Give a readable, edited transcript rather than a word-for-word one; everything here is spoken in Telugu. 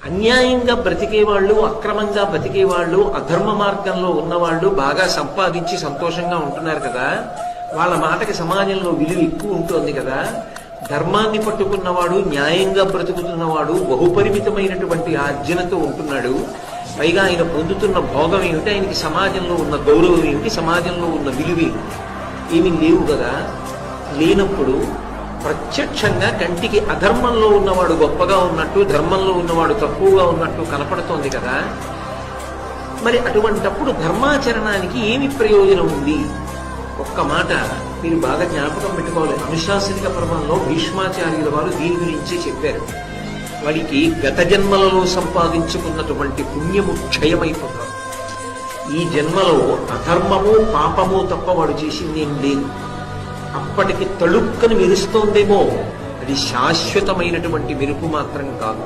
అన్యాయంగా బ్రతికేవాళ్ళు, అక్రమంగా బ్రతికేవాళ్ళు, అధర్మ మార్గంలో ఉన్నవాళ్ళు బాగా సంపాదించి సంతోషంగా ఉంటున్నారు కదా, వాళ్ళ మాటకి సమాజంలో విలువ ఎక్కువ ఉంటుంది కదా. ధర్మాన్ని పట్టుకున్నవాడు, న్యాయంగా బ్రతుకుతున్నవాడు బహుపరిమితమైనటువంటి ఆర్జనతో ఉంటున్నాడు. పైగా ఆయన పొందుతున్న భోగం ఏమిటి, ఆయనకి సమాజంలో ఉన్న గౌరవం ఏమిటి, సమాజంలో ఉన్న విలువ ఏమీ లేవు కదా. లేనప్పుడు ప్రత్యక్షంగా కంటికి అధర్మంలో ఉన్నవాడు గొప్పగా ఉన్నట్టు, ధర్మంలో ఉన్నవాడు తక్కువగా ఉన్నట్టు కనపడుతోంది కదా. మరి అటువంటప్పుడు ధర్మాచరణానికి ఏమి ప్రయోజనం ఉంది? ఒక్క మాట మీరు బాగా జ్ఞాపకం పెట్టుకోవాలి. అనుశాసనిక పర్వంలో భీష్మాచార్యుల వారు దీని గురించే చెప్పారు. వాడికి గత జన్మలలో సంపాదించుకున్నటువంటి పుణ్యము క్షయమైపోతాడు. ఈ జన్మలో అధర్మము పాపము తప్ప వాడు చేసిందేం లేదు. అప్పటికి తళుక్కని మెరుస్తోందేమో, అది శాశ్వతమైనటువంటి మెరుపు మాత్రం కాదు.